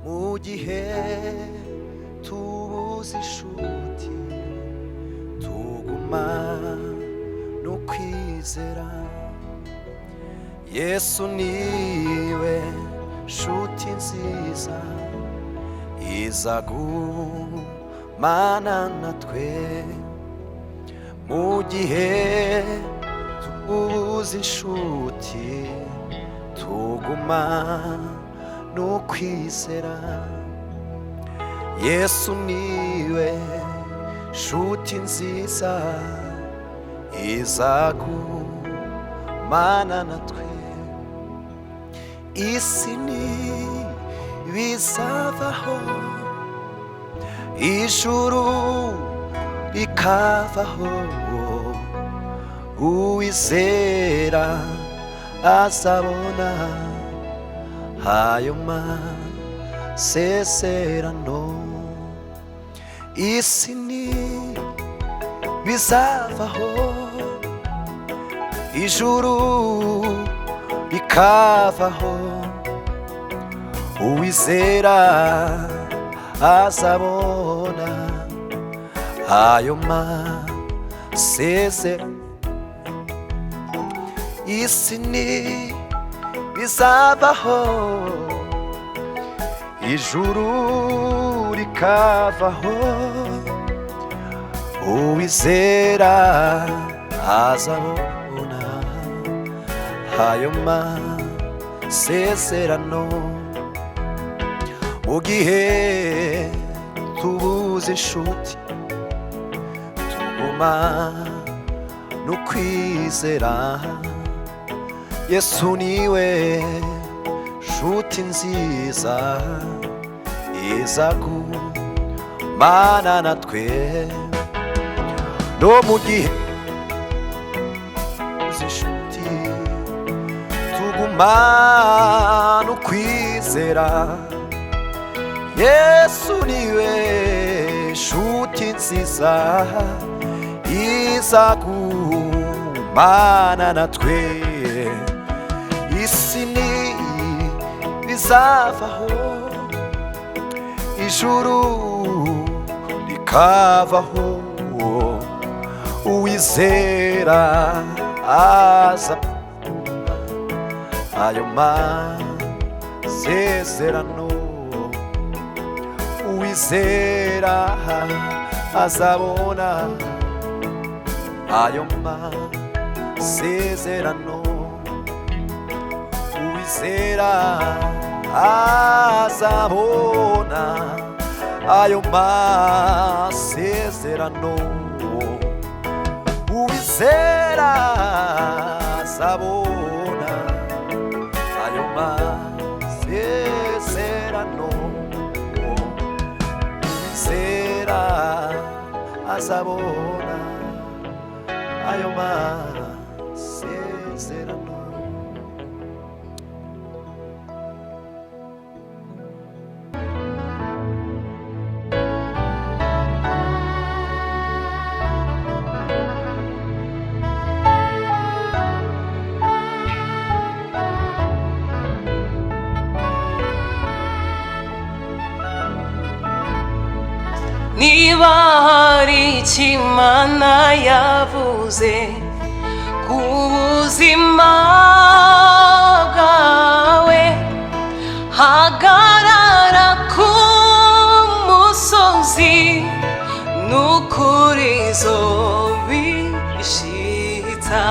mu gihe tubuze inshuti tuguma no kwizera. Yesu niwe nshuti nziza izagumana natwe mu gihe tubuze inshuti tuguma no kwizera. Yesu niwe nshuti nziza izagumana natwe. Isi ntibizavaho, ijuru rikavaho, uwizera azabona ayo masezerano. Isi ntibizavaho, ijuru rikavaho, uwizera azabona ayo masezerano. Isi ntibizavaho, ijuru rikavaho, uwizera azabona ayo masezerano. Mu gihe tubuze inshuti tuguma no kwizera. Yesu niwe nshuti nziza izagumana natwe no mu gihe tubuze inshuti tuguma no kwizera. Yesu niwe nshuti nziza izagumana natwe. Isi ntibizavaho, ijuru rikavaho, uwizera azabona ayo masezerano. Uwizera azabona ayo masezerano. Uwizera azabona ayo masezerano. Uwizera azabona ayo masezerano. Uwizera azabona ayo masezerano. Niba hari icyo Imana yavuze ku buzima bwawe, hagarara ku musozi, n'ukuri izobishitsa.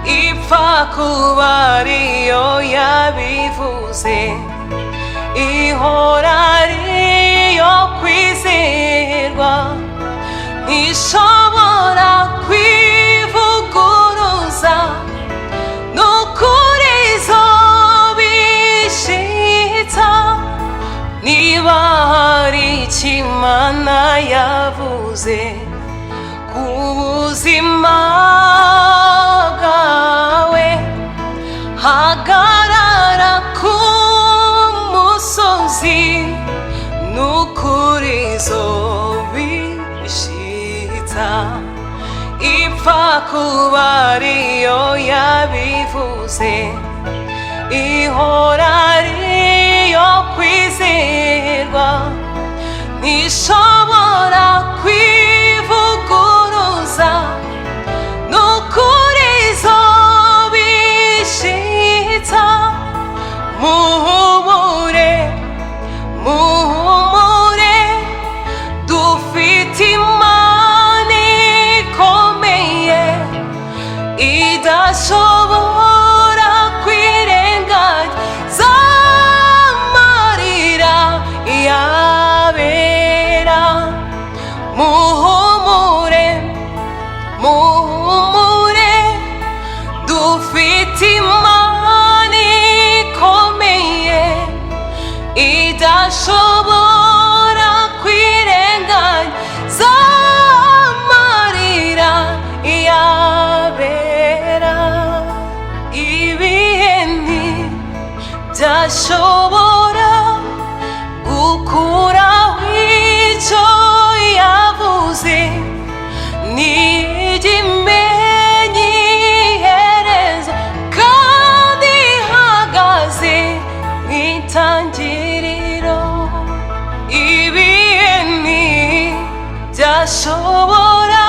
Ipfa kuba ariyo yabivuze, ihora ariyo kwizerwa, ntishobora kwivuguruza, n'ukuri izobishitsa. Niba hari icyo Imana yavuze ku buzima bwawe, hagarara ku musozi, n'ukuri izobishitsa. Ipfa kuba ariyo yabivuze, ihora ariyo kwizera. ntizibagirwa ntishobora kwivuguruza nukuri zobishitsa muhumure muhumure dufite imana ikomeye idashobora kwirengagiza amarira yabera muhumure muhumure dufite imana ikomeye idashobora kwirengagiza amarira yabera ibihe ntibyashobora gukuraho icyo yavuze ntigimenye iherezo kandi ihagaze mu itangiriro ibihe ntibyashobora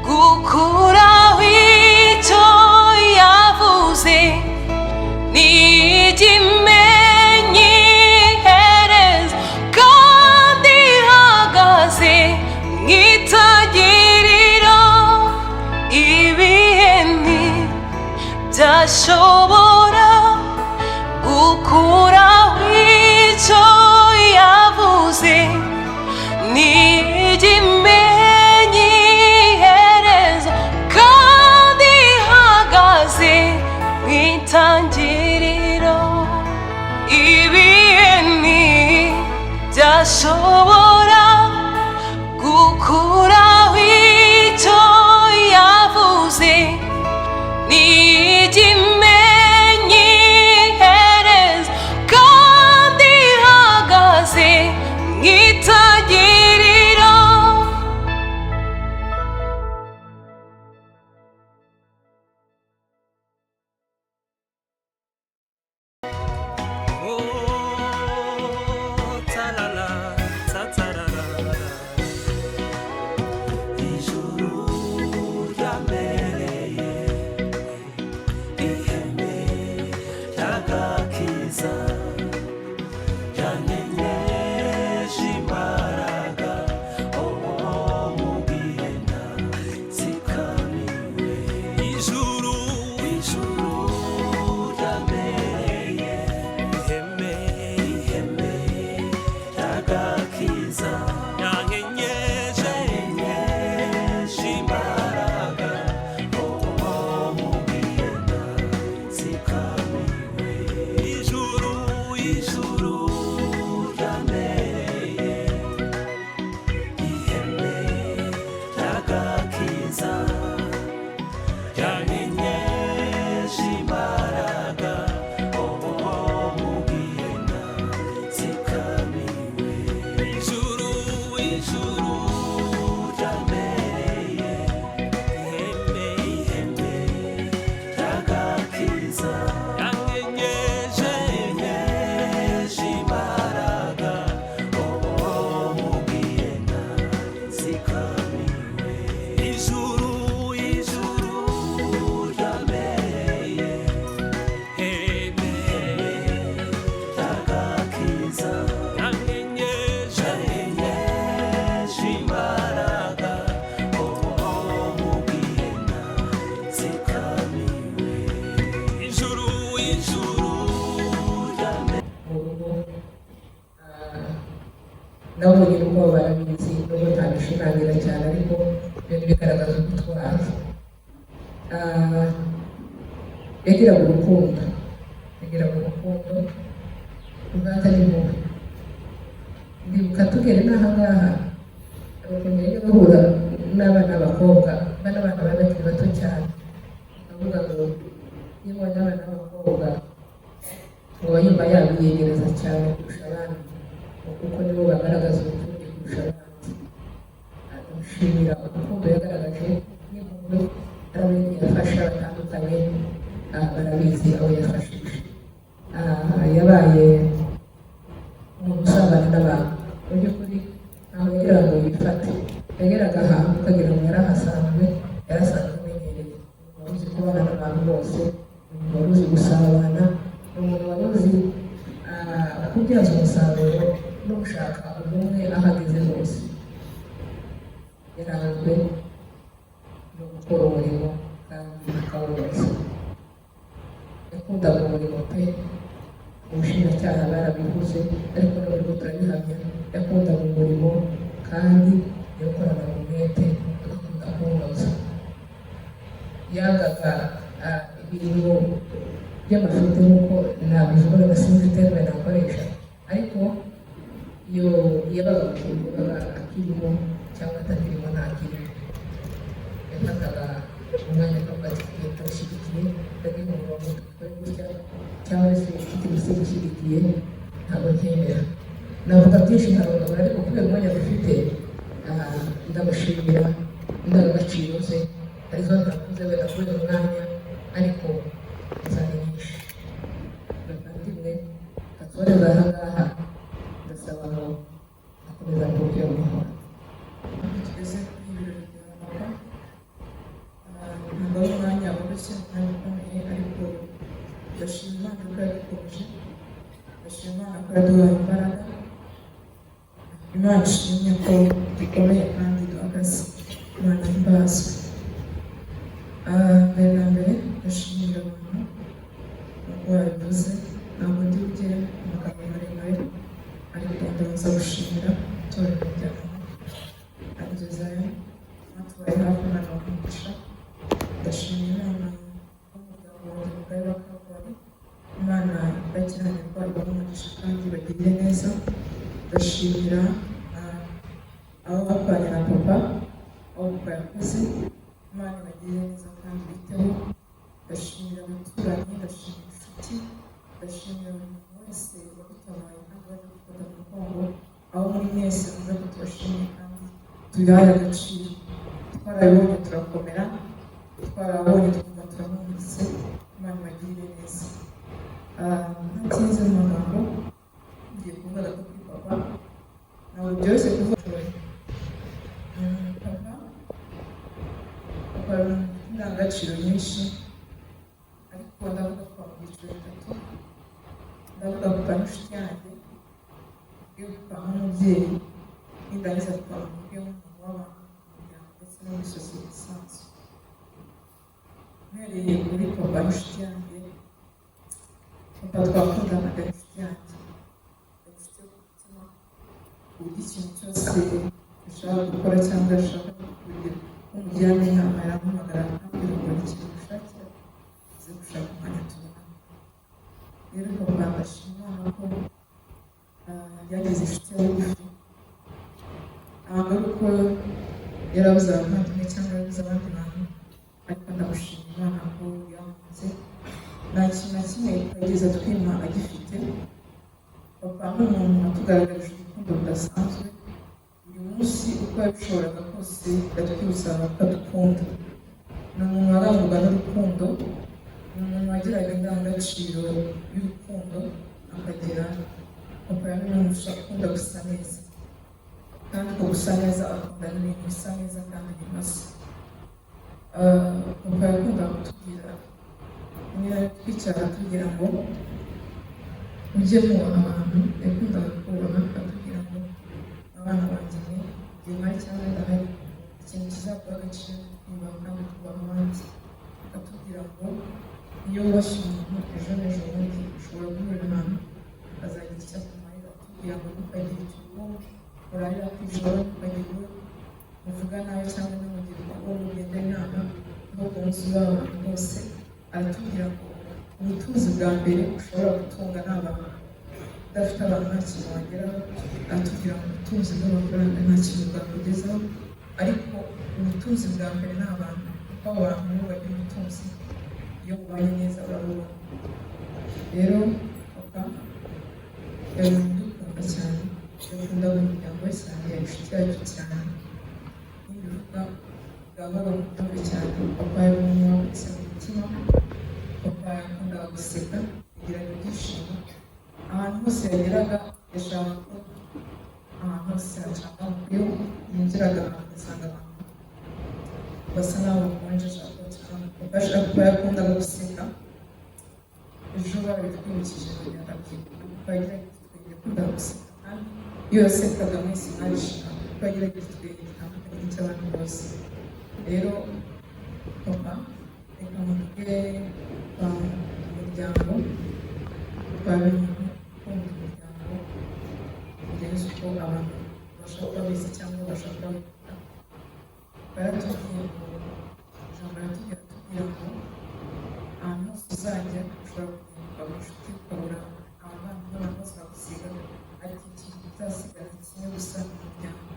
gukuraho icyo yavuze ntigimenye iherezo kandi ihagaze mu itangiriro ibihe ntibyashobora gukuraho icyo yavuze ntigimenye iherezo kandi ihagaze mu itangiriro ibihe ntibyashobora gukuraho icyo yavuze ntigimenye iherezo kandi ihagaze mu itangiriro nabo nyine uko barabizi nubwo ntabishimangira cyane ariko ibintu bigaragaza ubutwari yagiraga urukundo ubwata n'impuhwe ndibuka tugere n'ahangaha abakomeye bahura n'abana b'abakobwa bana bari bakiri bato cyane bavuga ngo iyo ubonye abana b'abakobwa uba yumva yabiyegereza cyane kurusha abandi kuko nibo bagaragaza urukundo kurusha abandi amushimira urukundo yagaragaje n'impuhwe arabizi yafasha batandukanye barabizi abo yafashije yabaye umuntu usabana wari uzi gusabana, umuntu wari uzi kubyaza umusaruro no gushaka ubumwe aho ageze hose. Yaranzwe no gukora umurimo kandi akawunoza. Yakundaga umurimo pe, ubushinjacyaha barabivuze ariko n'uburyo turabihamya. Yakundaga umurimo kandi yakoranaga umwete agakunda kuwunoza. Yangaga ibintu by'amafuti nk'uko nabivuga gasinzi terme nakoresha, ariko iyo yabaga akirimo cyangwa atakirimo ntakirimo, yafataga umwanya akavuga ati turashyigikiye ndabona umurongo dukore gutya, cyangwa se ufite ibisigo ushyigikiye ntabwo ntemera. Navuga byinshi ntabwo ariko kubera umwanya dufite ndamushimira indangagaciro ze arizo nakuze wenda kubera umwanya, ariko zari nyinshi. Bavandimwe gatoreza aha ngaha ndasaba ngo akomeza kubwira amahoro. Tugeze kuri ibirori bya papa, ntabwo ari umwanya woroshye, umwanya ukomeye, ariko ndashima Imana ko yadukomeje, ndashima Imana ko yaduhaye imbaraga, Imana ishimye ko dukomeye kandi duhagaze. Imana imbazwe. Mbere na mbere ndashimira abantu uko babivuze, ntabwo ndi bugere amagambo maremare, ariko ndabanza gushimira itorero ryawe agezayo natubaye hafi umwana wa Mugisha. Ndashimira Imana n'umuryango wanjye mugari wa Kalvari, Imana ibagirane rwarwa n'umugisha kandi bagirire neza. Ndashimira abo bapfanye na papa, abo papa yakoze, Imana ibagirire neza kandi biteho. Ndashimira abaturanyi, ndashimira inshuti, ndashimira buri muntu wese wadutabaye kandi waje gufata mu mugongo, aho muri mwese muze ko tubashimiye kandi tubihaye agaciro. Twarabibonye turakomera, twarabonye twumva turamwumvise. Imana ibagirire neza. Ntatinze mu magambo, ngiye kuvuga gato kuri papa. Ntabwo byoroshye kuvuga papa ari indangagaciro nyinshi, ariko ndavuga ko mu byiciro bitatu. Ndavuga papa n'inshuti yanjye, iyo papa nk'umubyeyi, nindangiza papa nk'umuntu w'abantu mu muryango ndetse no muri sosiyete isanzwe. Mpereye kuri papa n'inshuti yanjye, papa twakundanaga n'inshuti yanjye, inshuti yo ku mutima, ku buryo ikintu cyose ashaka gukora cyangwa ashaka kugira umujyana inama yaramuhamagara akambwira ngo ni ikintu ushakira uze gushaka umwanya tubona. Rero papa ndashima Imana ko yagize inshuti ya bugufi, ntabwo ari uko yarabuze abavandimwe cyangwa yarabuze abandi bantu, ariko ndamushima Imana ko yamukunze. Nta kintu na kimwe yageze atwima agifite. Papa ni umuntu watugaragarije urukundo rudasanzwe, buri munsi uko yabishoboraga kose yatwibutsa ko adukunda. Ni umuntu warangwaga n'urukundo, ni umuntu wagiraga indangagaciro y'urukundo, akagira papa yari umuntu ukunda gusa neza, kandi ko gusa neza akunda n'ibintu bisa neza kandi binoze. Papa yakundaga kutubwira, niba twicara tugira ngo ujye mubaha abantu, yakundaga kubaha atubwira ngo abana banjye ni mari cyangwa ndahari, ikintu kizaguha agaciro kubaha kandi kubaha abandi. Akatubwira ngo iyo wubashye umuntu ejo n'ejo bundi ushobora guhurira ahantu azagira icyo akumarira. Atubwira ngo ntukagire icyo urarira ku ijoro, ntukagire uwo muvuga nabi cyangwa n'umugire uwo mugenda inama, ahubwo munsi w'abantu bose. Aratubwira ngo ubutunzi bwa mbere ushobora gutunga ni abantu. Udafite abantu nta kintu wageraho. Aratubwira ngo ubutunzi bw'amafaranga nta kintu bwakugezaho, ariko ubutunzi bwa mbere ni abantu, kuko abantu nibo bagira ubutunzi. Iyo mubanye neza urabubona. Rero papa yari udukunda cyane, yakundaga umuryango we cyane, yari inshuti yacu cyane. N'ibivuga bwabaga mu byumve cyane. Papa yari umuntu wagutse mu mutima, papa yakundaga guseka, yagiraga ibyishimo. Ahantu hose yageraga yashaka ko ahantu hose hacanga, iyo yinjiraga agasanga abantu basa n'aho bakonje. Papa yakundaga guseka, ejo babitwibukije kugira ngo twagerageje twige guseka kandi iyo yasekaga mwese mwarishima twagerageje twige gitandukanye n'icy'abandi bose. Rero papa reka muvuge umuryango twabimenya kumva umuryango bigenze uko abantu bashaka babizi cyangwa bashaka babikora. Baratubwiye ngo ijambo riratubwira ngo ahantu hose uzajya ushobora kugenda ukabura inshuti ukabura abavandimwe n'abantu bose bagusiga, ariko ikintu uzasigara kimwe gusa ni umuryango.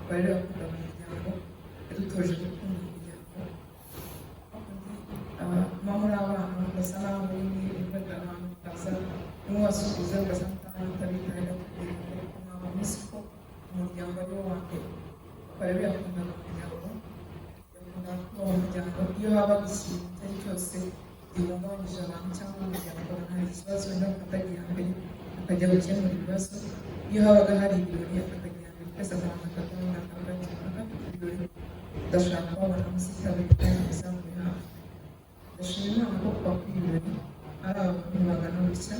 Rero bakunda mu muryango yadutoje gukunda umuryango. Muba muri abana mugasa n'aho muri imbaga abantu mukaza nimwe wasubiza ugasa n'aho utabitaye kubwira ngo ntabwo muzi ko umuryango ari wo wa mbere. Rero yakunda mu muryango, yakunda kuba mu muryango. Iyo habaga ikintu icyo ari cyose gihungabanyije abantu cyangwa umuryango hari ikibazo wenda akatagira mbere akajya gukemura ibibazo. Iyo habaga hari ibirori akatagira mbere twese abantu akagabana akagabana ibirori udashaka kubabona muzitabira kandi muzamuye hafi. Ndashima Imana ko kuba kuri ibirori ari abantu bangana gutya